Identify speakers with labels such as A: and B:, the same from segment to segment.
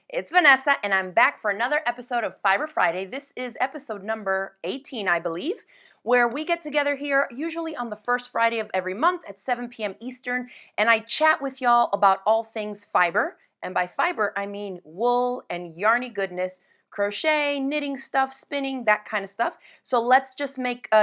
A: It's Vanessa, and I'm back for another episode of Fiber Friday. This is episode number 18, I believe, where we get together here usually on the first Friday of every month at 7 p.m. Eastern, and I chat with y'all about all things fiber. And by fiber, I mean wool and yarny goodness, crochet, knitting stuff, spinning, that kind of stuff. So let's just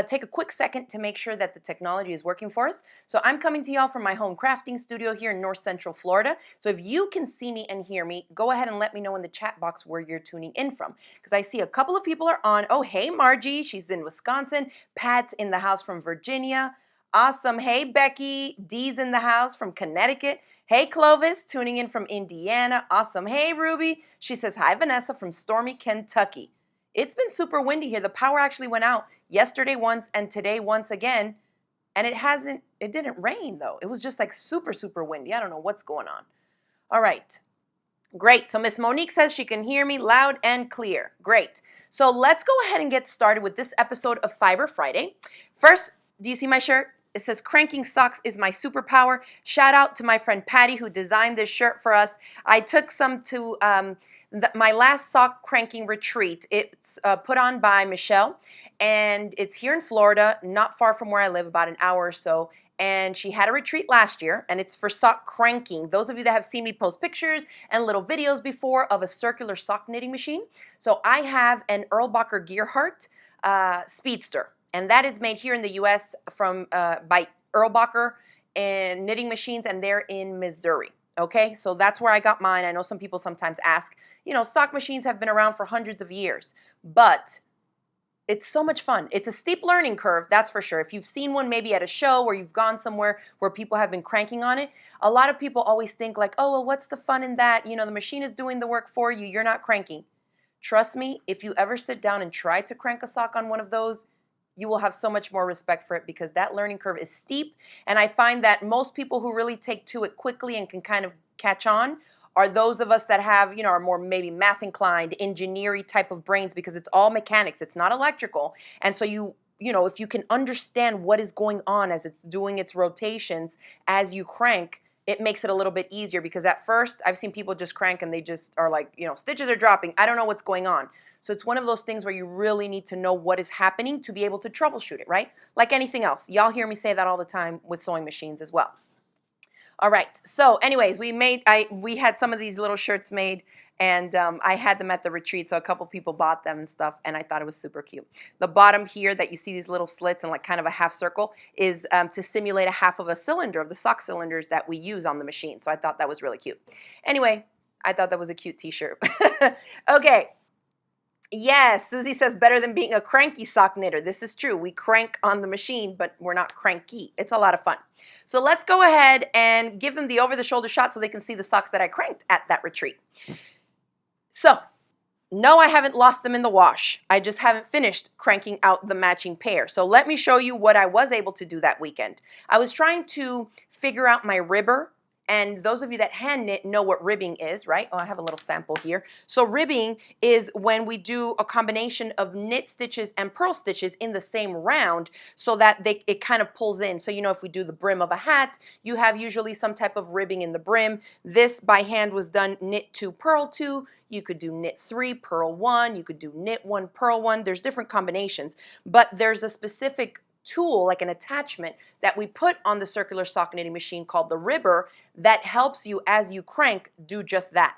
A: take a quick second to make sure that the technology is working for us. So I'm coming to y'all from my home crafting studio here in North Central Florida. So if you can see me and hear me, go ahead and let me know in the chat box where you're tuning in from, because I see a couple of people are on. Oh, hey, Margie, she's in Wisconsin. Pat's in the house from Virginia. Awesome. Hey, Becky. Dee's in the house from Connecticut. Hey, Clovis, tuning in from Indiana. Awesome. Hey, Ruby. She says, hi, Vanessa from stormy Kentucky. It's been super windy here. The power actually went out yesterday once and today once again. And it didn't rain though. It was just like super, super windy. I don't know what's going on. All right. Great. So Miss Monique says she can hear me loud and clear. Great. So let's go ahead and get started with this episode of Fiber Friday. First, do you see my shirt? It says cranking socks is my superpower. Shout out to my friend Patty who designed this shirt for us. I took some to my last sock cranking retreat. It's put on by Michelle, and it's here in Florida, not far from where I live, about an hour or so. And she had a retreat last year, and it's for sock cranking. Those of you that have seen me post pictures and little videos before of a circular sock knitting machine. So I have an Erlbacher Gearhart Speedster. And that is made here in the U.S. by Erlbacher and knitting machines, and they're in Missouri. Okay, so that's where I got mine. I know some people sometimes ask, sock machines have been around for hundreds of years, but it's so much fun. It's a steep learning curve, that's for sure. If you've seen one maybe at a show or you've gone somewhere where people have been cranking on it, a lot of people always think like, oh, well, what's the fun in that? The machine is doing the work for you. You're not cranking. Trust me, if you ever sit down and try to crank a sock on one of those, you will have so much more respect for it because that learning curve is steep. And I find that most people who really take to it quickly and can kind of catch on are those of us that have, are more maybe math inclined, engineering type of brains, because it's all mechanics. It's not electrical. And so if you can understand what is going on as it's doing its rotations as you crank, it makes it a little bit easier, because at first I've seen people just crank and they just are like, stitches are dropping. I don't know what's going on. So it's one of those things where you really need to know what is happening to be able to troubleshoot it, right? Like anything else. Y'all hear me say that all the time with sewing machines as well. All right. So anyways, we had some of these little shirts made, and I had them at the retreat, so a couple people bought them and stuff, and I thought it was super cute. The bottom here that you see these little slits and like kind of a half circle is to simulate a half of a cylinder of the sock cylinders that we use on the machine. So I thought that was really cute. Anyway, I thought that was a cute t-shirt. Okay. Yes, Susie says better than being a cranky sock knitter. This is true. We crank on the machine, but we're not cranky. It's a lot of fun. So let's go ahead and give them the over-the-shoulder shot so they can see the socks that I cranked at that retreat. So, no, I haven't lost them in the wash. I just haven't finished cranking out the matching pair. So let me show you what I was able to do that weekend. I was trying to figure out my ribber. And those of you that hand knit know what ribbing is, right? Oh, I have a little sample here. So ribbing is when we do a combination of knit stitches and purl stitches in the same round so that it kind of pulls in. So, if we do the brim of a hat, you have usually some type of ribbing in the brim. This by hand was done knit 2, purl 2. You could do knit 3, purl 1. You could do knit 1, purl 1. There's different combinations, but there's a specific tool, like an attachment that we put on the circular sock knitting machine called the ribber that helps you as you crank do just that.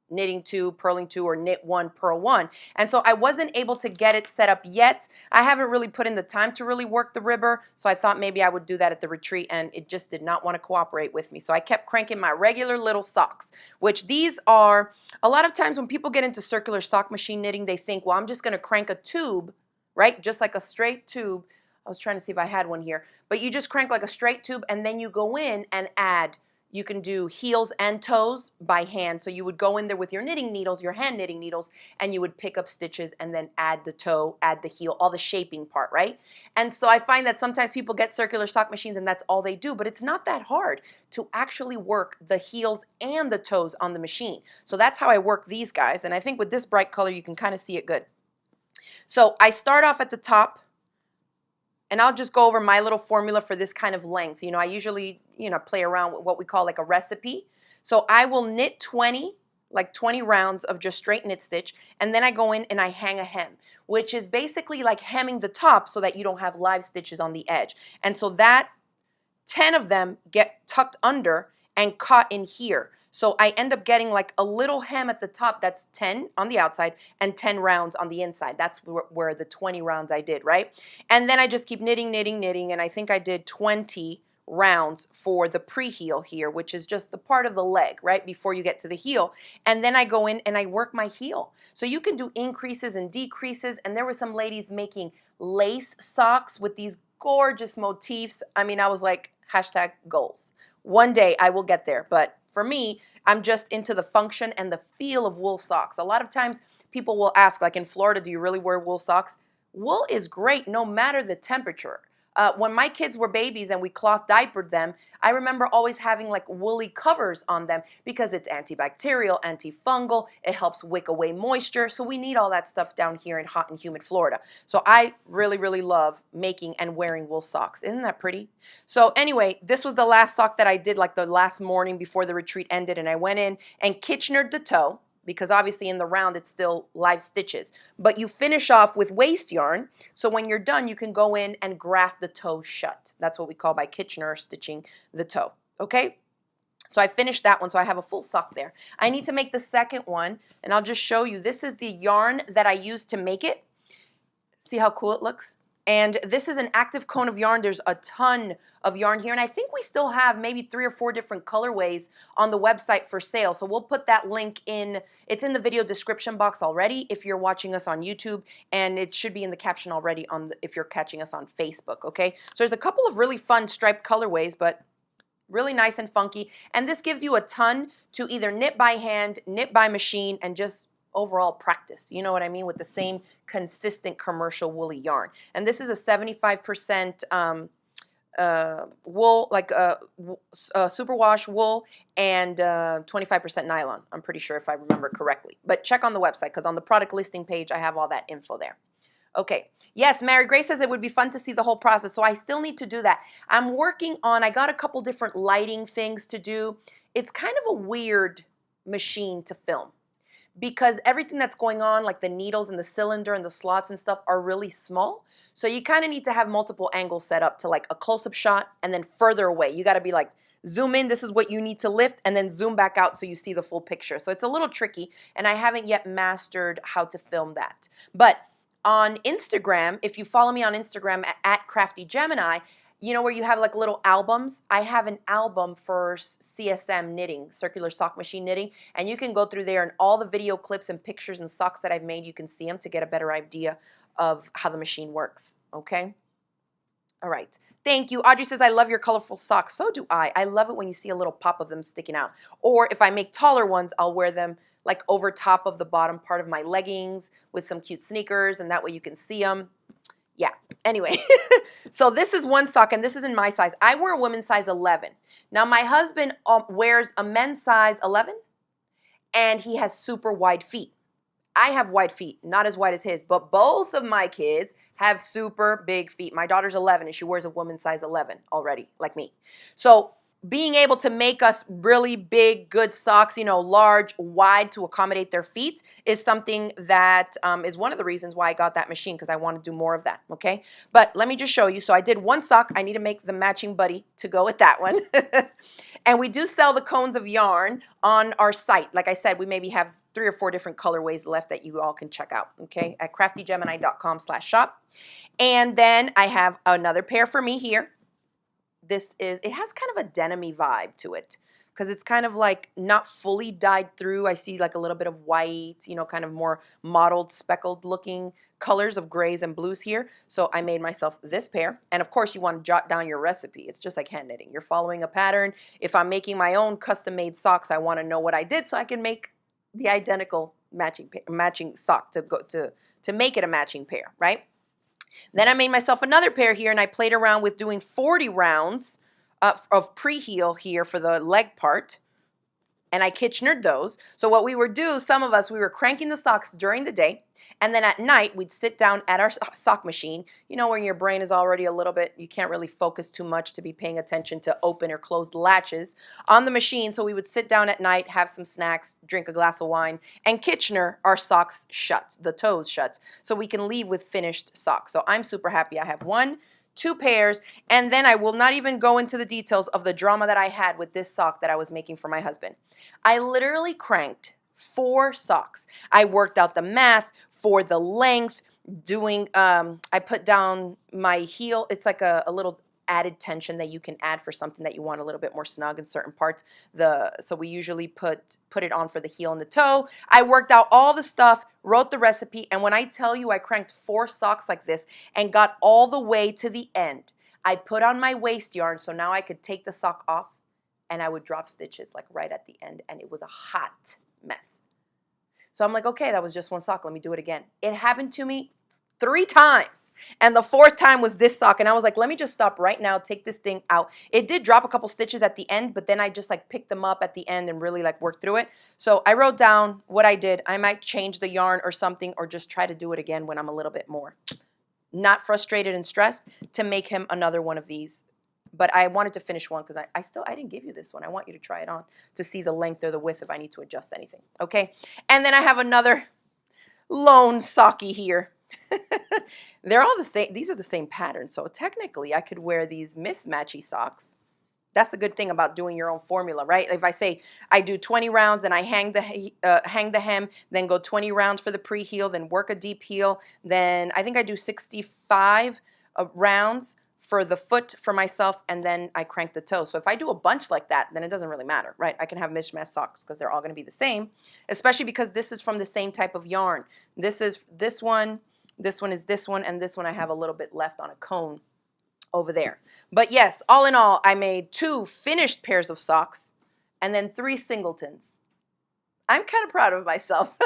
A: Knitting 2, purling 2, or knit 1, purl 1. And so I wasn't able to get it set up yet. I haven't really put in the time to really work the ribber, so I thought maybe I would do that at the retreat, and it just did not want to cooperate with me. So I kept cranking my regular little socks, which these are, a lot of times when people get into circular sock machine knitting, they think, well, I'm just going to crank a tube, right? Just like a straight tube. I was trying to see if I had one here. But you just crank like a straight tube, and then you go in and add. You can do heels and toes by hand. So you would go in there with your knitting needles, your hand knitting needles, and you would pick up stitches and then add the toe, add the heel, all the shaping part, right? And so I find that sometimes people get circular sock machines and that's all they do, but it's not that hard to actually work the heels and the toes on the machine. So that's how I work these guys. And I think with this bright color, you can kind of see it good. So I start off at the top. And I'll just go over my little formula for this kind of length. I usually, play around with what we call like a recipe. So I will knit 20 like 20 rounds of just straight knit stitch, and then I go in and I hang a hem, which is basically like hemming the top so that you don't have live stitches on the edge. And so that 10 of them get tucked under and caught in here. So I end up getting like a little hem at the top that's 10 on the outside and 10 rounds on the inside. That's where the 20 rounds I did, right? And then I just keep knitting, knitting, knitting, and I think I did 20 rounds for the pre-heel here, which is just the part of the leg, right, before you get to the heel. And then I go in and I work my heel. So you can do increases and decreases, and there were some ladies making lace socks with these gorgeous motifs. I mean, I was like, hashtag goals. One day I will get there, but for me, I'm just into the function and the feel of wool socks. A lot of times people will ask, like in Florida, do you really wear wool socks? Wool is great no matter the temperature. When my kids were babies and we cloth diapered them, I remember always having like woolly covers on them because it's antibacterial, antifungal, it helps wick away moisture. So we need all that stuff down here in hot and humid Florida. So I really, really love making and wearing wool socks. Isn't that pretty? So anyway, this was the last sock that I did like the last morning before the retreat ended, and I went in and Kitchenered the toe, because obviously in the round it's still live stitches. But you finish off with waste yarn, so when you're done you can go in and graft the toe shut. That's what we call by Kitchener stitching the toe, okay? So I finished that one, so I have a full sock there. I need to make the second one, and I'll just show you. This is the yarn that I used to make it. See how cool it looks? And this is an active cone of yarn. There's a ton of yarn here, and I think we still have maybe 3 or 4 different colorways on the website for sale. So we'll put that link in. It's in the video description box already if you're watching us on YouTube, and it should be in the caption already if you're catching us on Facebook, okay? So there's a couple of really fun striped colorways, but really nice and funky. And this gives you a ton to either knit by hand, knit by machine, and just overall practice, you know what I mean, with the same consistent commercial woolly yarn. And this is a 75% wool, like superwash wool, and 25% nylon. I'm pretty sure if I remember correctly. But check on the website, because on the product listing page I have all that info there. Okay, yes, Mary Grace says it would be fun to see the whole process, so I still need to do that. I'm working on, I got a couple different lighting things to do. It's kind of a weird machine to film, because everything that's going on, like the needles and the cylinder and the slots and stuff, are really small. So you kind of need to have multiple angles set up to like a close-up shot and then further away. You got to be like, zoom in, this is what you need to lift, and then zoom back out so you see the full picture. So it's a little tricky, and I haven't yet mastered how to film that. But on Instagram, if you follow me on Instagram at Crafty Gemini, you know where you have like little albums? I have an album for CSM knitting, circular sock machine knitting, and you can go through there and all the video clips and pictures and socks that I've made, you can see them to get a better idea of how the machine works, okay? All right, thank you. Audrey says, I love your colorful socks. So do I. I love it when you see a little pop of them sticking out. Or if I make taller ones, I'll wear them like over top of the bottom part of my leggings with some cute sneakers, and that way you can see them. Yeah, anyway, so this is one sock, and this is in my size. I wear a women's size 11. Now, my husband wears a men's size 11, and he has super wide feet. I have wide feet, not as wide as his, but both of my kids have super big feet. My daughter's 11, and she wears a women's size 11 already, like me. So being able to make us really big, good socks, you know, large, wide to accommodate their feet is something that is one of the reasons why I got that machine, because I want to do more of that, okay? But let me just show you. So I did one sock. I need to make the matching buddy to go with that one. And we do sell the cones of yarn on our site. Like I said, we maybe have 3 or 4 different colorways left that you all can check out, okay, at craftygemini.com/shop. And then I have another pair for me here. This is, it has kind of a denim-y vibe to it, because it's kind of like not fully dyed through. I see like a little bit of white, you know, kind of more mottled, speckled looking colors of grays and blues here. So I made myself this pair. And of course you want to jot down your recipe. It's just like hand knitting. You're following a pattern. If I'm making my own custom made socks, I want to know what I did so I can make the identical matching sock to make it a matching pair, right? Then I made myself another pair here, and I played around with doing 40 rounds of pre-heel here for the leg part. and I Kitchenered those. So what we would do, some of us, we were cranking the socks during the day, and then at night, we'd sit down at our sock machine, you know, when your brain is already a little bit, you can't really focus too much to be paying attention to open or closed latches on the machine. So we would sit down at night, have some snacks, drink a glass of wine, and Kitchener our socks shut, the toes shut, so we can leave with finished socks. So I'm super happy. I have 1, 2 pairs, and then I will not even go into the details of the drama that I had with this sock that I was making for my husband. I literally cranked 4 socks. I worked out the math for the length, doing, I put down my heel. It's like a little added tension that you can add for something that you want a little bit more snug in certain parts. So we usually put it on for the heel and the toe. I worked out all the stuff, wrote the recipe, and when I tell you I cranked 4 socks like this and got all the way to the end, I put on my waist yarn so now I could take the sock off and I would drop stitches like right at the end, and it was a hot mess. So I'm like, okay, that was just 1 sock. Let me do it again. It happened to me 3 times. And the 4th time was this sock. And I was like, let me just stop right now, take this thing out. It did drop a couple stitches at the end, but then I just like picked them up at the end and really like worked through it. So I wrote down what I did. I might change the yarn or something, or just try to do it again when I'm a little bit more not frustrated and stressed to make him another one of these. But I wanted to finish one because I didn't give you this one. I want you to try it on to see the length or the width if I need to adjust anything. Okay. And then I have another lone socky here. They're all the same. These are the same pattern. So technically I could wear these mismatchy socks. That's the good thing about doing your own formula, right? If I say I do 20 rounds and I hang the hem, then go 20 rounds for the pre-heel, then work a deep heel, then I think I do 65 rounds for the foot for myself, and then I crank the toe. So if I do a bunch like that, then it doesn't really matter, right? I can have mismatched socks because they're all going to be the same, especially because this is from the same type of yarn. This is this one is this one, and this one I have a little bit left on a cone over there. But yes, all in all, I made 2 finished pairs of socks and then 3 singletons. I'm kind of proud of myself.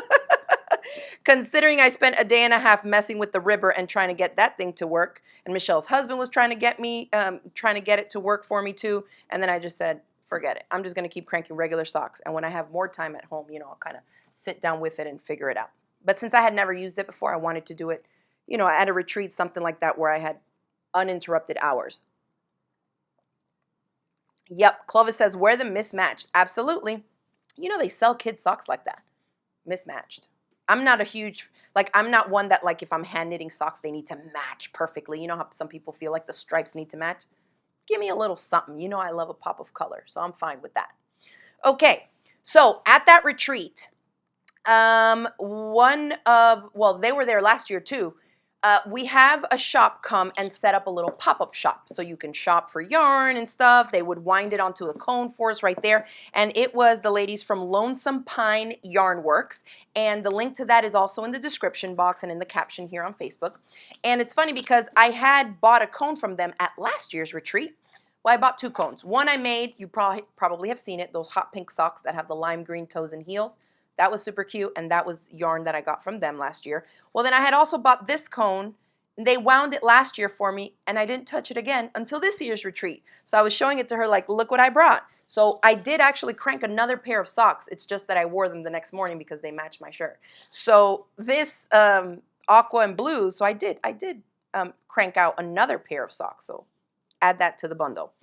A: Considering I spent a day and a half messing with the ribber and trying to get that thing to work, and Michelle's husband was trying to get it to work for me too, and then I just said, forget it. I'm just going to keep cranking regular socks, and when I have more time at home, you know, I'll kind of sit down with it and figure it out. But since I had never used it before, I wanted to do it, you know, at a retreat, something like that where I had uninterrupted hours. Yep, Clovis says, wear them mismatched. Absolutely. You know, they sell kids socks like that, mismatched. I'm not a huge, like, I'm not one that, like, if I'm hand knitting socks, they need to match perfectly. You know how some people feel like the stripes need to match? Give me a little something. You know I love a pop of color, so I'm fine with that. Okay, so at that retreat, they were there last year too. We have a shop come and set up a little pop-up shop so you can shop for yarn and stuff. They would wind it onto a cone for us right there, and it was the ladies from Lonesome Pine Yarnworks, and the link to that is also in the description box and in the caption here on Facebook. And it's funny because I had bought a cone from them at last year's retreat. Well, I bought 2 cones. One I made, you probably have seen it, those hot pink socks that have the lime green toes and heels. That was super cute, and that was yarn that I got from them last year. Well, then I had also bought this cone, and they wound it last year for me, and I didn't touch it again until this year's retreat. So I was showing it to her like, look what I brought. So I did actually crank another pair of socks. It's just that I wore them the next morning because they matched my shirt. So this aqua and blue, so I did crank out another pair of socks. So add that to the bundle.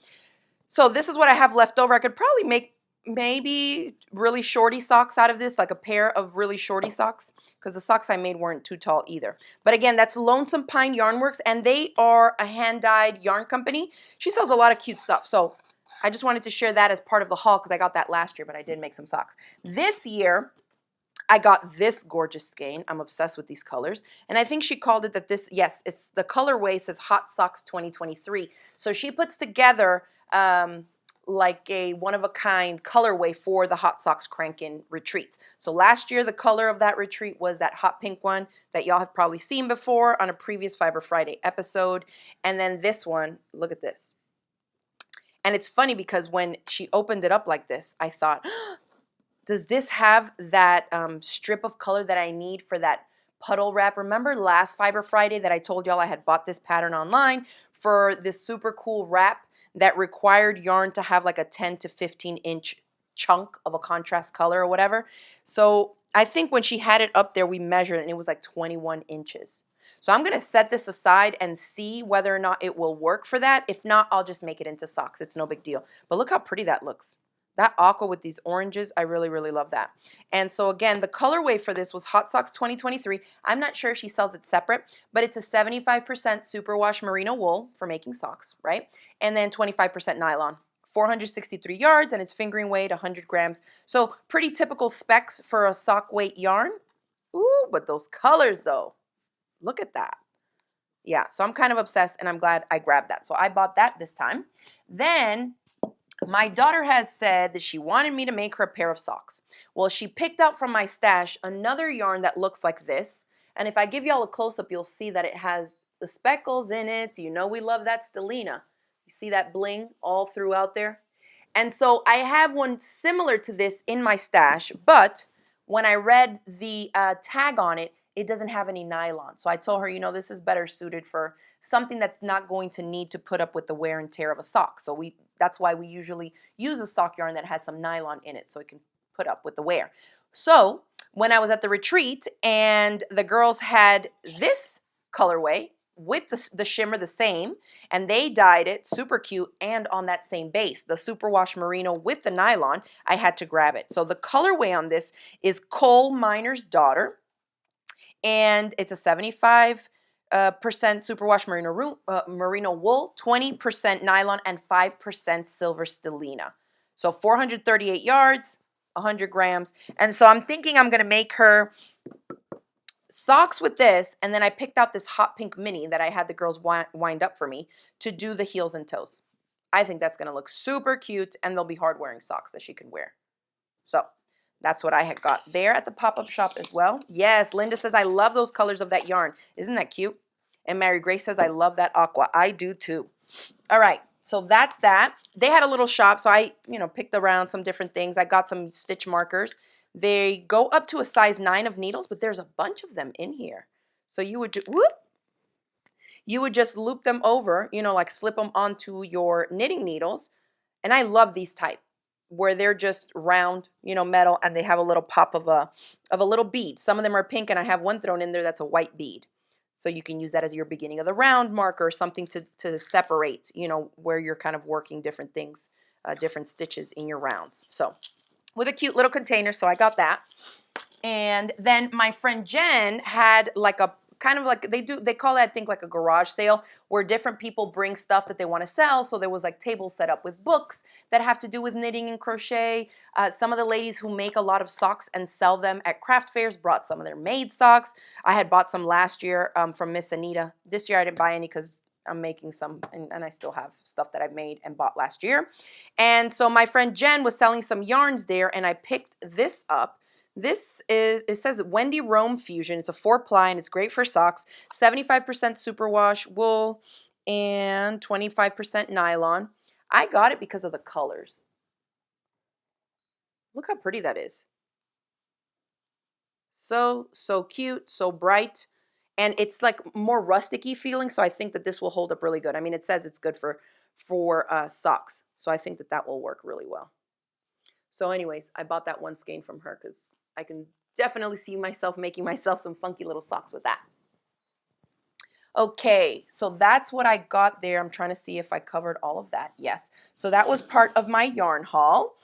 A: So this is what I have left over. I could probably make maybe really shorty socks out of this, like a pair of really shorty socks, because the socks I made weren't too tall either. But again, that's Lonesome Pine Yarnworks, and they are a hand-dyed yarn company. She sells a lot of cute stuff, so I just wanted to share that as part of the haul because I got that last year, but I did make some socks. This year, I got this gorgeous skein. I'm obsessed with these colors. And I think she called it that this, yes, it's the colorway says Hot Socks 2023. So she puts together like a one-of-a-kind colorway for the Hot Socks Crankin' retreats. So last year, the color of that retreat was that hot pink one that y'all have probably seen before on a previous Fiber Friday episode. And then this one, look at this. And it's funny because when she opened it up like this, I thought, does this have that strip of color that I need for that puddle wrap? Remember last Fiber Friday that I told y'all I had bought this pattern online for this super cool wrap that required yarn to have like a 10 to 15 inch chunk of a contrast color or whatever. So I think when she had it up there, we measured it and it was like 21 inches. So I'm going to set this aside and see whether or not it will work for that. If not, I'll just make it into socks. It's no big deal. But look how pretty that looks. That aqua with these oranges, I really, really love that. And so again, the colorway for this was Hot Socks 2023. I'm not sure if she sells it separate, but it's a 75% superwash merino wool for making socks, right? And then 25% nylon. 463 yards, and it's fingering weight 100 grams. So pretty typical specs for a sock weight yarn. Ooh, but those colors though, look at that. Yeah, so I'm kind of obsessed and I'm glad I grabbed that. So I bought that this time. Then my daughter has said that she wanted me to make her a pair of socks. Well, she picked out from my stash another yarn that looks like this. And if I give y'all a close-up, you'll see that it has the speckles in it. You know we love that stellina. You see that bling all throughout there? And so I have one similar to this in my stash, but when I read the tag on it, it doesn't have any nylon. So I told her, you know, this is better suited for something that's not going to need to put up with the wear and tear of a sock. So that's why we usually use a sock yarn that has some nylon in it so it can put up with the wear. So when I was at the retreat and the girls had this colorway with the shimmer the same, and they dyed it super cute and on that same base, the superwash merino with the nylon, I had to grab it. So the colorway on this is Coal Miner's Daughter, and it's a 75% superwash merino wool, 20% nylon, and 5% silver stellina. So 438 yards, 100 grams. And so I'm thinking I'm going to make her socks with this, and then I picked out this hot pink mini that I had the girls wind up for me to do the heels and toes. I think that's going to look super cute, and they'll be hard wearing socks that she can wear. So that's what I had got there at the pop-up shop as well. Yes, Linda says, I love those colors of that yarn. Isn't that cute? And Mary Grace says, I love that aqua. I do too. All right, so that's that. They had a little shop, so I, picked around some different things. I got some stitch markers. They go up to a size 9 of needles, but there's a bunch of them in here. So you would just loop them over, like slip them onto your knitting needles. And I love these type where they're just round, metal, and they have a little pop of a little bead. Some of them are pink, and I have one thrown in there that's a white bead. So you can use that as your beginning of the round marker, something to separate, where you're kind of working different things, different stitches in your rounds. So with a cute little container, so I got that. And then my friend Jen had like a kind of like, they call it, I think, like a garage sale where different people bring stuff that they want to sell. So there was like tables set up with books that have to do with knitting and crochet. Some of the ladies who make a lot of socks and sell them at craft fairs brought some of their made socks. I had bought some last year from Miss Anita. This year I didn't buy any because I'm making some, and I still have stuff that I've made and bought last year. And so my friend Jen was selling some yarns there, and I picked this up. This is, it says Wendy Rome Fusion. It's a 4-ply, and it's great for socks. 75% superwash wool and 25% nylon. I got it because of the colors. Look how pretty that is. So cute, so bright. And it's like more rustic-y feeling, so I think that this will hold up really good. I mean, it says it's good for socks, so I think that will work really well. So anyways, I bought that one skein from her because I can definitely see myself making myself some funky little socks with that. Okay, so that's what I got there. I'm trying to see if I covered all of that. Yes, so that was part of my yarn haul.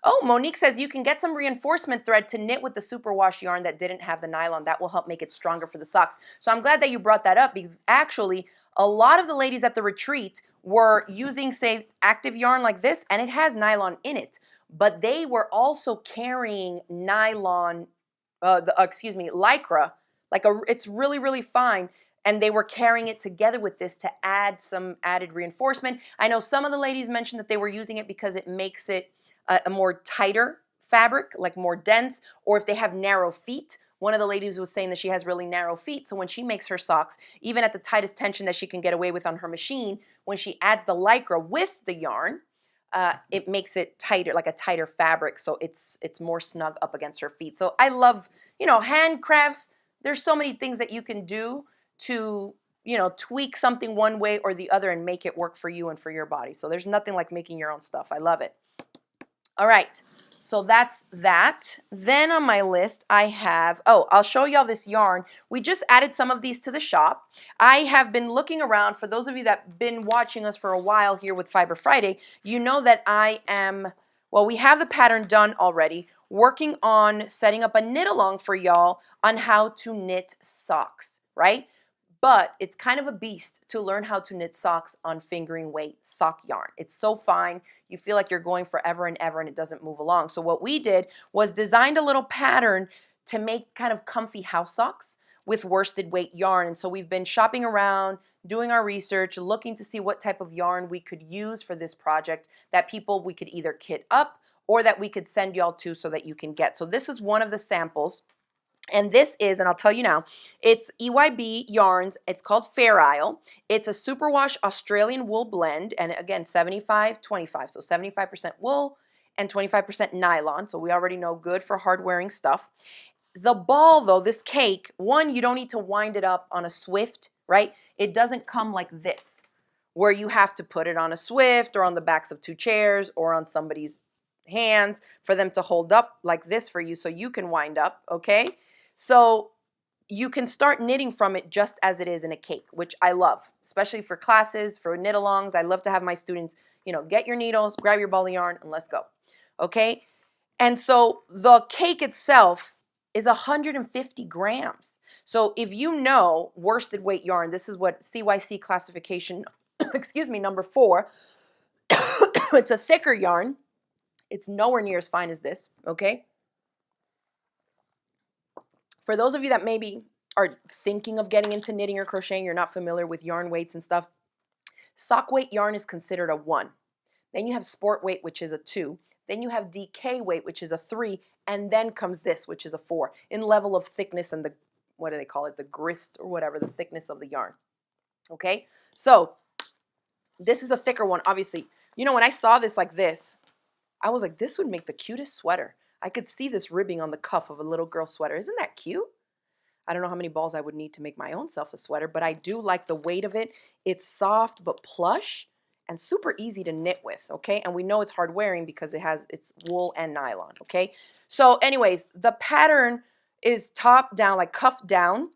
A: Oh, Monique says you can get some reinforcement thread to knit with the superwash yarn that didn't have the nylon. That will help make it stronger for the socks. So I'm glad that you brought that up because actually a lot of the ladies at the retreat were using, say, active yarn like this, and it has nylon in it. But they were also carrying nylon, lycra. It's really, really fine. And they were carrying it together with this to add some added reinforcement. I know some of the ladies mentioned that they were using it because it makes it a more tighter fabric, like more dense, or if they have narrow feet. One of the ladies was saying that she has really narrow feet, so when she makes her socks, even at the tightest tension that she can get away with on her machine, when she adds the lycra with the yarn, it makes it tighter, like a tighter fabric, so it's more snug up against her feet. So I love, hand crafts. There's so many things that you can do to, tweak something one way or the other and make it work for you and for your body. So there's nothing like making your own stuff. I love it. All right, so that's that. Then on my list, I have, oh, I'll show y'all this yarn. We just added some of these to the shop. I have been looking around. For those of you that have been watching us for a while here with Fiber Friday, you know that I am, well, we have the pattern done already, working on setting up a knit along for y'all on how to knit socks, right? But it's kind of a beast to learn how to knit socks on fingering weight sock yarn. It's so fine. You feel like you're going forever and ever and it doesn't move along. So what we did was designed a little pattern to make kind of comfy house socks with worsted weight yarn. And so we've been shopping around, doing our research, looking to see what type of yarn we could use for this project that we could either kit up or that we could send y'all to so that you can get. So this is one of the samples. And this is, and I'll tell you now, it's EYB Yarns. It's called Fair Isle. It's a superwash Australian wool blend. And again, 75-25. So 75% wool and 25% nylon. So we already know good for hard wearing stuff. The ball though, this cake, one, you don't need to wind it up on a Swift, right? It doesn't come like this, where you have to put it on a Swift or on the backs of two chairs or on somebody's hands for them to hold up like this for you so you can wind up, okay? So you can start knitting from it just as it is in a cake, which I love, especially for classes, for knit-alongs. I love to have my students, you know, get your needles, grab your ball of yarn, and let's go, okay? And so the cake itself is 150 grams. So if you know worsted weight yarn, this is what CYC classification, excuse me, number 4. It's a thicker yarn. It's nowhere near as fine as this, okay? For those of you that maybe are thinking of getting into knitting or crocheting, you're not familiar with yarn weights and stuff, sock weight yarn is considered a 1. Then you have sport weight, which is a 2. Then you have DK weight, which is a 3. And then comes this, which is a 4, in level of thickness and the, what do they call it, the grist or whatever, the thickness of the yarn. Okay, so this is a thicker one, obviously. You know, when I saw this like this, I was like, this would make the cutest sweater. I could see this ribbing on the cuff of a little girl sweater. Isn't that cute? I don't know how many balls I would need to make my own self a sweater, but I do like the weight of it. It's soft but plush and super easy to knit with, okay? And we know it's hard wearing because it's wool and nylon, okay? So anyways, the pattern is top down, like cuff down,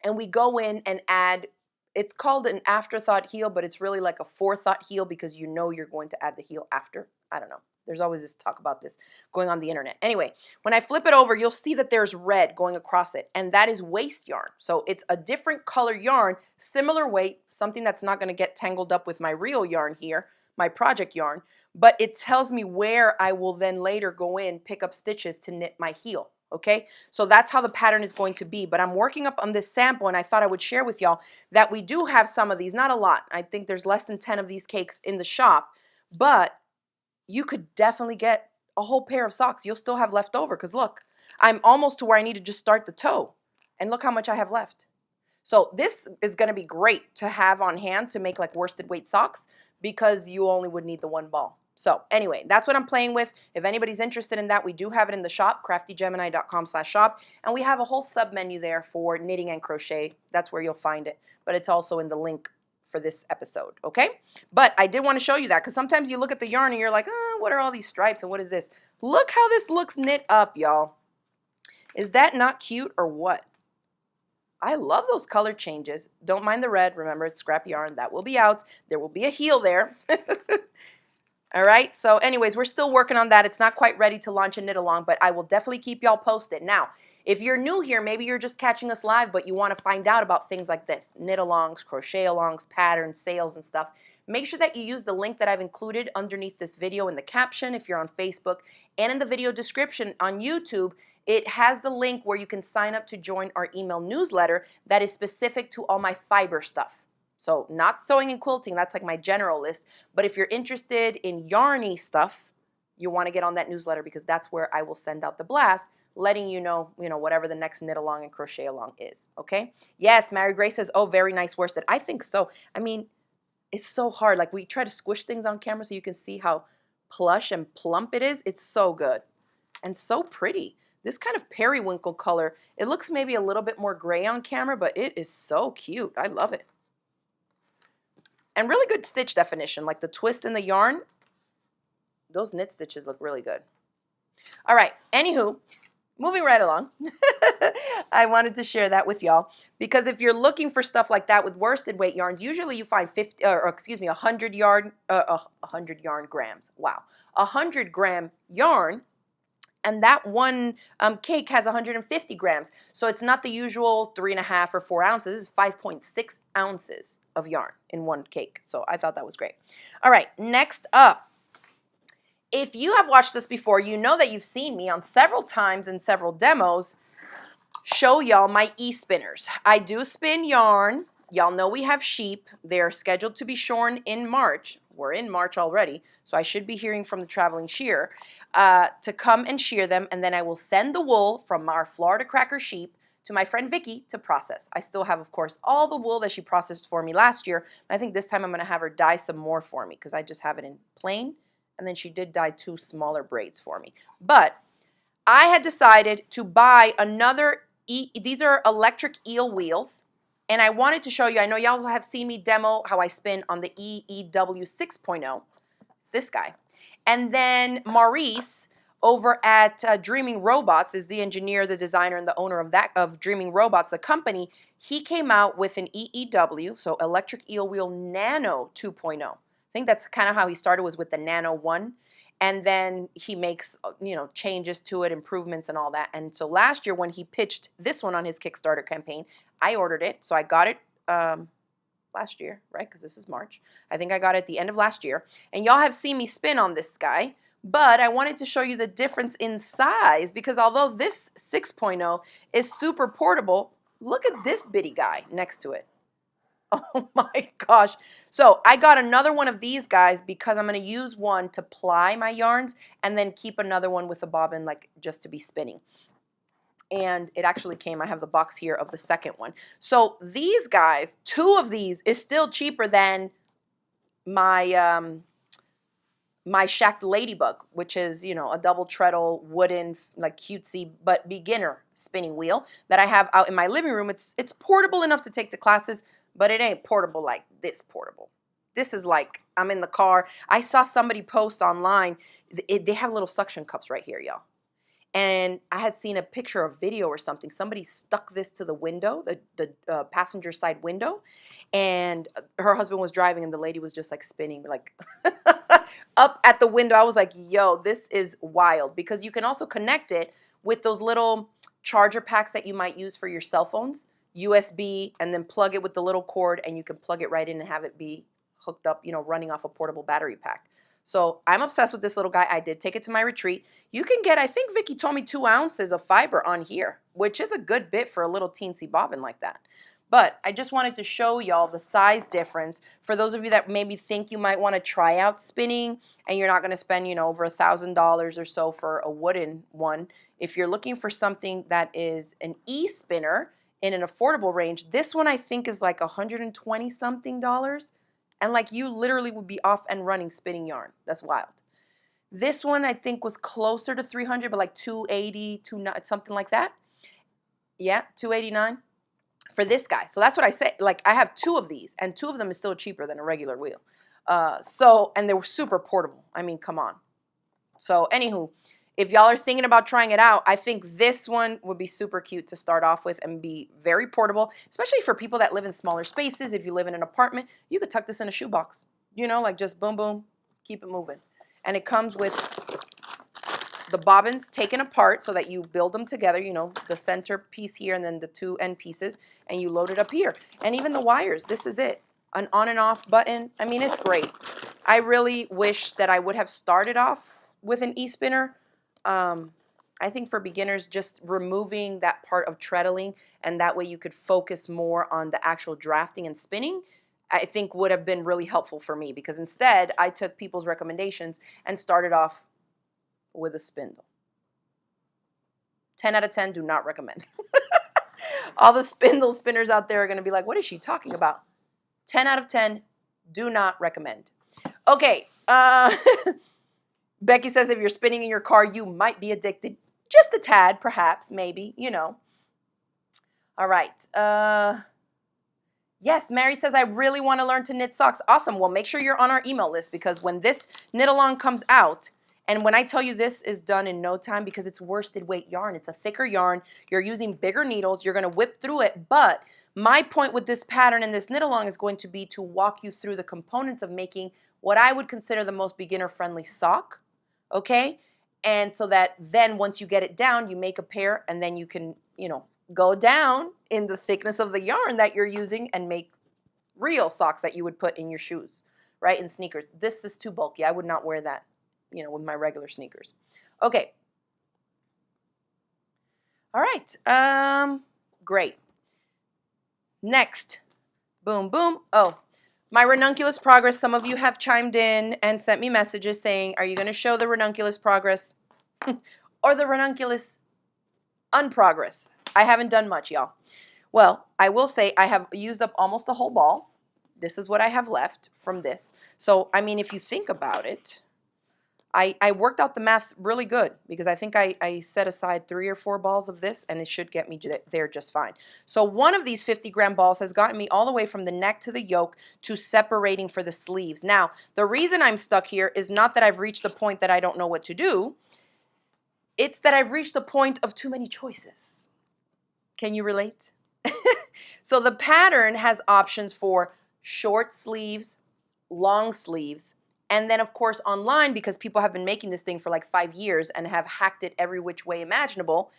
A: and we go in and add, it's called an afterthought heel, but it's really like a forethought heel because you know you're going to add the heel after. I don't know. There's always this talk about this going on the internet. Anyway, when I flip it over, you'll see that there's red going across it, and that is waste yarn. So it's a different color yarn, similar weight, something that's not going to get tangled up with my real yarn here, my project yarn, but it tells me where I will then later go in, pick up stitches to knit my heel. Okay, so that's how the pattern is going to be, but I'm working up on this sample and I thought I would share with y'all that we do have some of these, not a lot. I think there's less than 10 of these cakes in the shop, but you could definitely get a whole pair of socks. You'll still have left over because look, I'm almost to where I need to just start the toe and look how much I have left. So this is going to be great to have on hand to make like worsted weight socks because you only would need the one ball. So anyway, that's what I'm playing with. If anybody's interested in that, we do have it in the shop, craftygemini.com/shop, and we have a whole sub menu there for knitting and crochet. That's where you'll find it, but it's also in the link for this episode, okay? But I did want to show you that because sometimes you look at the yarn and you're like, oh, what are all these stripes and what is this? Look how this looks knit up, y'all. Is that not cute or what? I love those color changes. Don't mind the red. Remember, it's scrap yarn. That will be out. There will be a heel there. All right, so anyways, we're still working on that. It's not quite ready to launch a knit along, but I will definitely keep y'all posted. Now, if you're new here, maybe you're just catching us live, but you want to find out about things like this, knit alongs, crochet alongs, patterns, sales, and stuff, make sure that you use the link that I've included underneath this video in the caption if you're on Facebook, and in the video description on YouTube. It has the link where you can sign up to join our email newsletter that is specific to all my fiber stuff. So not sewing and quilting, that's like my general list. But if you're interested in yarny stuff, you want to get on that newsletter because that's where I will send out the blast, letting you know, whatever the next knit along and crochet along is, okay? Yes, Mary Grace says, oh, very nice worsted. I think so. I mean, it's so hard. Like we try to squish things on camera so you can see how plush and plump it is. It's so good and so pretty. This kind of periwinkle color, it looks maybe a little bit more gray on camera, but it is so cute. I love it. And really good stitch definition, like the twist in the yarn those knit stitches look really good. All right, anywho, moving right along. I wanted to share that with y'all because if you're looking for stuff like that with worsted weight yarns, usually you find 100 yarn, 100 yarn grams. Wow, 100 gram yarn, and that one cake has 150 grams. So it's not the usual 3.5 or 4 ounces. It's 5.6 ounces of yarn in one cake. So I thought that was great. All right, next up. If you have watched this before, you know that you've seen me on several times in several demos show y'all my e-spinners. I do spin yarn. Y'all know we have sheep. They're scheduled to be shorn in March. We're in March already, so I should be hearing from the traveling shearer to come and shear them, and then I will send the wool from our Florida Cracker sheep to my friend Vicky to process. I still have, of course, all the wool that she processed for me last year. I think this time I'm going to have her dye some more for me because I just have it in plain. And then she did dye 2 smaller braids for me. But I had decided to buy another, these are electric eel wheels. And I wanted to show you, I know y'all have seen me demo how I spin on the EEW 6.0. It's this guy. And then Maurice over at Dreaming Robots is the engineer, the designer, and the owner of Dreaming Robots, the company. He came out with an EEW, so Electric Eel Wheel Nano 2.0. I think that's kind of how he started, was with the Nano 1. And then he makes, changes to it, improvements and all that. And so last year when he pitched this one on his Kickstarter campaign, I ordered it. So I got it last year, right? Because this is March. I think I got it at the end of last year. And y'all have seen me spin on this guy. But I wanted to show you the difference in size because although this 6.0 is super portable, look at this bitty guy next to it. Oh my gosh. So I got another one of these guys because I'm going to use one to ply my yarns and then keep another one with a bobbin like just to be spinning. And it actually came, I have the box here of the second one. So these guys, 2 of these is still cheaper than my my Shacked Ladybug, which is, a double treadle wooden, like cutesy but beginner spinning wheel that I have out in my living room. It's portable enough to take to classes, but it ain't portable like this portable. This is like, I'm in the car. I saw somebody post online, they have little suction cups right here, y'all. And I had seen a picture or video or something. Somebody stuck this to the window, the passenger side window, and her husband was driving and the lady was just like spinning like up at the window. I was like, yo, this is wild, because you can also connect it with those little charger packs that you might use for your cell phones. USB, and then plug it with the little cord, and you can plug it right in and have it be hooked up, running off a portable battery pack. So I'm obsessed with this little guy. I did take it to my retreat. You can get, I think Vicky told me 2 ounces of fiber on here, which is a good bit for a little teensy bobbin like that. But I just wanted to show y'all the size difference for those of you that maybe think you might want to try out spinning and you're not going to spend, over $1,000 or so for a wooden one. If you're looking for something that is an e-spinner in an affordable range, this one I think is like $120 something, and like you literally would be off and running spinning yarn. That's wild. This one I think was closer to 300, but like 280, something like that. Yeah, 289 for this guy. So that's what I say. Like I have 2 of these, and 2 of them is still cheaper than a regular wheel. And they were super portable. I mean, come on. So anywho, if y'all are thinking about trying it out, I think this one would be super cute to start off with and be very portable, especially for people that live in smaller spaces. If you live in an apartment, you could tuck this in a shoebox, like just boom, boom, keep it moving. And it comes with the bobbins taken apart so that you build them together, the center piece here and then the 2 end pieces, and you load it up here. And even the wires, this is it. An on and off button. I mean, it's great. I really wish that I would have started off with an e-spinner. I think for beginners, just removing that part of treadling, and that way you could focus more on the actual drafting and spinning, I think would have been really helpful for me, because instead I took people's recommendations and started off with a spindle. 10 out of 10, do not recommend. All the spindle spinners out there are going to be like, what is she talking about? 10 out of 10, do not recommend. Okay, Becky says if you're spinning in your car, you might be addicted. Just a tad, perhaps, maybe, All right. Yes, Mary says, I really want to learn to knit socks. Awesome. Well, make sure you're on our email list, because when this knit along comes out, And when I tell you this is done in no time because it's worsted weight yarn, it's a thicker yarn, you're using bigger needles, you're gonna whip through it, but my point with this pattern and this knit along is going to be to walk you through the components of making what I would consider the most beginner friendly sock, okay? And so that then once you get it down, you make a pair and then you can, you know, go down in the thickness of the yarn that you're using and make real socks that you would put in your shoes, right? In sneakers. This is too bulky. I would not wear that, you know, with my regular sneakers. Okay. All right. Great. Next. Boom, boom. Oh, my ranunculus progress. Some of you have chimed in and sent me messages saying, are you going to show the ranunculus progress or the ranunculus unprogress? I haven't done much, y'all. Well, I will say I have used up almost the whole ball. This is what I have left from this. So, I mean, if you think about it, I worked out the math really good because I think I set aside 3 or 4 balls of this and it should get me there just fine. So one of these 50-gram balls has gotten me all the way from the neck to the yoke to separating for the sleeves. Now, the reason I'm stuck here is not that I've reached the point that I don't know what to do. It's that I've reached the point of too many choices. Can you relate? So the pattern has options for short sleeves, long sleeves, and then of course online, because people have been making this thing for like 5 years and have hacked it every which way imaginable,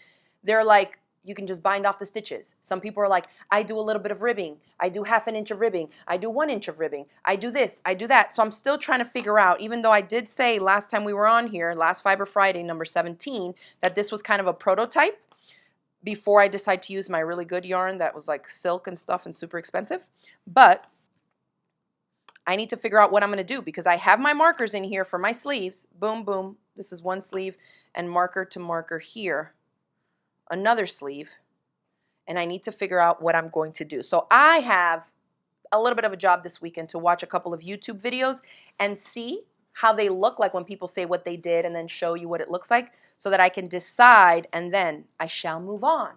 A: they're like, you can just bind off the stitches. Some people are like, I do a little bit of ribbing. I do ½ inch of ribbing. I do 1 inch of ribbing. I do this, I do that. So I'm still trying to figure out, even though I did say last time we were on here, last Fiber Friday, number 17, that this was kind of a prototype before I decide to use my really good yarn that was like silk and stuff and super expensive. But I need to figure out what I'm going to do because I have my markers in here for my sleeves. Boom, boom. This is one sleeve and marker to marker here. Another sleeve. And I need to figure out what I'm going to do. So I have a little bit of a job this weekend to watch a couple of YouTube videos and see how they look like when people say what they did and then show you what it looks like so that I can decide and then I shall move on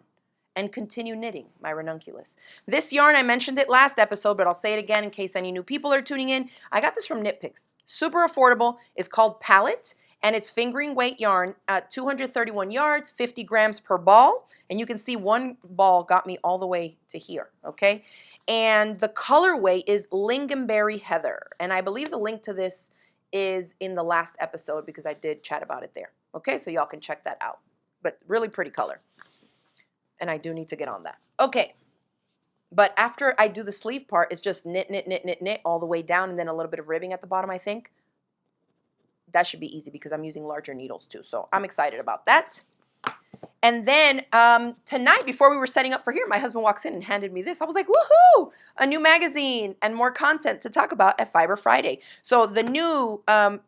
A: and continue knitting my ranunculus. This yarn, I mentioned it last episode, but I'll say it again in case any new people are tuning in. I got this from Knit Picks. Super affordable. It's called Palette, and it's fingering weight yarn at 231 yards, 50 grams per ball. And you can see one ball got me all the way to here, okay? And the colorway is Lingonberry Heather. And I believe the link to this is in the last episode because I did chat about it there. Okay, so y'all can check that out. But really pretty color. And I do need to get on that. Okay. But after I do the sleeve part, it's just knit, knit, knit, knit, knit all the way down and then a little bit of ribbing at the bottom, I think. That should be easy because I'm using larger needles too. So I'm excited about that. And then tonight, before we were setting up for here, my husband walks in and handed me this. I was like, woohoo! A new magazine and more content to talk about at Fiber Friday. So the new, I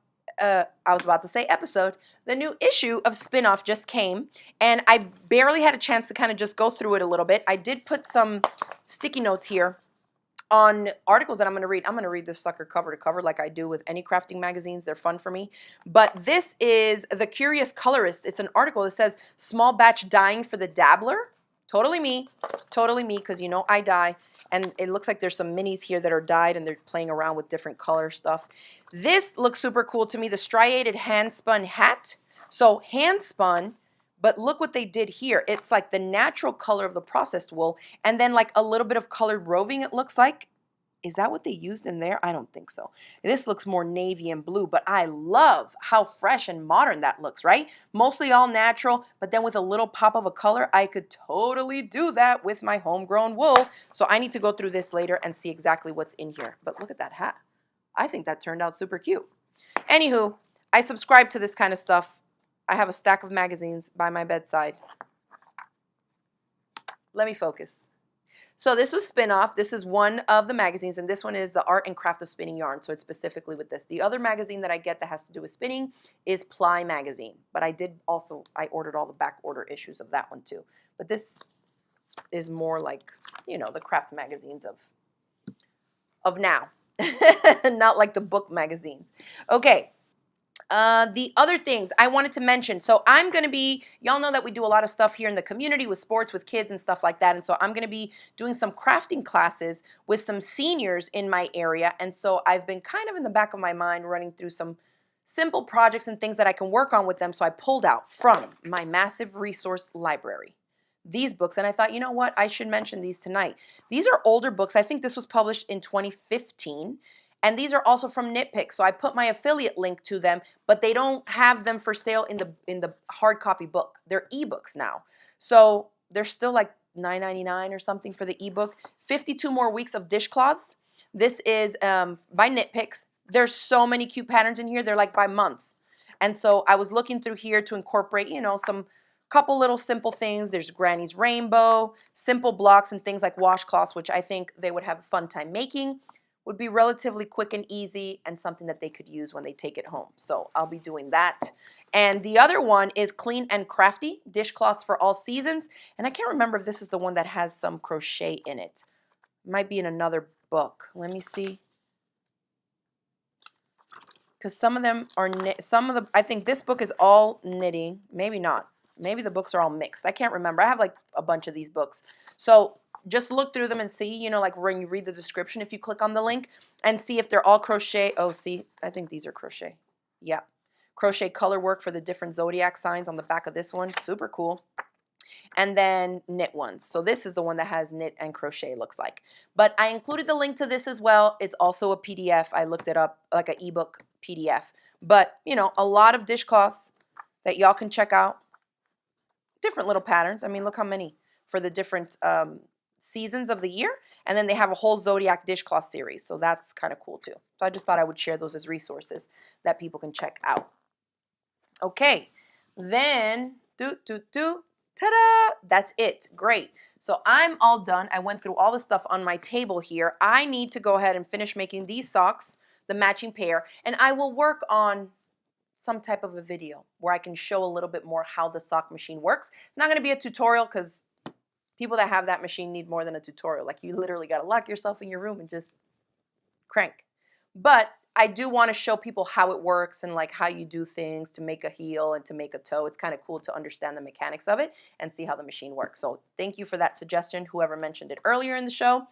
A: was about to say episode, the new issue of Spin-Off just came. And I barely had a chance to kind of just go through it a little bit. I did put some sticky notes here on articles that I'm going to read. I'm going to read this sucker cover to cover like I do with any crafting magazines. They're fun for me. But this is The Curious Colorist. It's an article that says, small batch dyeing for the dabbler. Totally me, because you know I dye. And it looks like there's some minis here that are dyed and they're playing around with different color stuff. This looks super cool to me, the striated hand spun hat. So hand spun, but look what they did here. It's like the natural color of the processed wool and then like a little bit of colored roving it looks like. Is that what they used in there? I don't think so. This looks more navy and blue, but I love how fresh and modern that looks, right? Mostly all natural, but then with a little pop of a color, I could totally do that with my homegrown wool. So I need to go through this later and see exactly what's in here. But look at that hat. I think that turned out super cute. Anywho, I subscribe to this kind of stuff. I have a stack of magazines by my bedside. Let me focus. So this was Spin-Off. This is one of the magazines, and this one is The Art and Craft of Spinning Yarn, so it's specifically with this. The other magazine that I get that has to do with spinning is Ply Magazine, but I ordered all the back order issues of that one too. But this is more like, you know, the craft magazines of now, not like the book magazines. Okay. The other things I wanted to mention, so I'm going to be, y'all know that we do a lot of stuff here in the community with sports, with kids and stuff like that, and so I'm going to be doing some crafting classes with some seniors in my area, and so I've been kind of in the back of my mind running through some simple projects and things that I can work on with them. So I pulled out from my massive resource library these books, and I thought, you know what, I should mention these tonight. These are older books. I think this was published in 2015, and these are also from Knitpick. So I put my affiliate link to them, but they don't have them for sale in the hard copy book. They're ebooks now. So they're still like $9.99 or something for the ebook. 52 more weeks of dishcloths. This is by Knitpicks. There's so many cute patterns in here. They're like by months. And so I was looking through here to incorporate, you know, some couple little simple things. There's Granny's Rainbow, simple blocks and things like washcloths, which I think they would have a fun time making. Would be relatively quick and easy and something that they could use when they take it home. So I'll be doing that. And the other one is Clean and Crafty, dishcloths for all seasons. And I can't remember if this is the one that has some crochet in it. It might be in another book. Let me see. Because some of them are, I think this book is all knitting. Maybe not. Maybe the books are all mixed. I can't remember. I have like a bunch of these books. So just look through them and see, you know, like when you read the description, if you click on the link and see if they're all crochet. Oh, see, I think these are crochet. Yeah. Crochet color work for the different zodiac signs on the back of this one. Super cool. And then knit ones. So this is the one that has knit and crochet, looks like. But I included the link to this as well. It's also a PDF. I looked it up, like an ebook PDF. But, you know, a lot of dishcloths that y'all can check out. Different little patterns. I mean, look how many for the different seasons of the year. And then they have a whole Zodiac dishcloth series. So that's kind of cool too. So I just thought I would share those as resources that people can check out. Okay, then, ta-da! That's it. Great. So I'm all done. I went through all the stuff on my table here. I need to go ahead and finish making these socks, the matching pair, and I will work on some type of a video where I can show a little bit more how the sock machine works. It's not going to be a tutorial because people that have that machine need more than a tutorial. Like you literally got to lock yourself in your room and just crank. But I do want to show people how it works and like how you do things to make a heel and to make a toe. It's kind of cool to understand the mechanics of it and see how the machine works. So thank you for that suggestion, whoever mentioned it earlier in the show.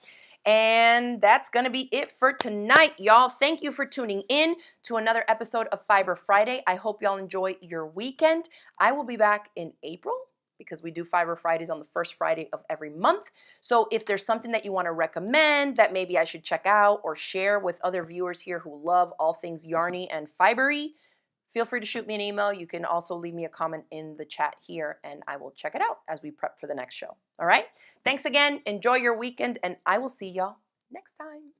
A: And that's going to be it for tonight, y'all. Thank you for tuning in to another episode of Fiber Friday. I hope y'all enjoy your weekend. I will be back in April because we do Fiber Fridays on the first Friday of every month. So if there's something that you want to recommend that maybe I should check out or share with other viewers here who love all things yarny and fibery, feel free to shoot me an email. You can also leave me a comment in the chat here and I will check it out as we prep for the next show. All right? Thanks again. Enjoy your weekend and I will see y'all next time.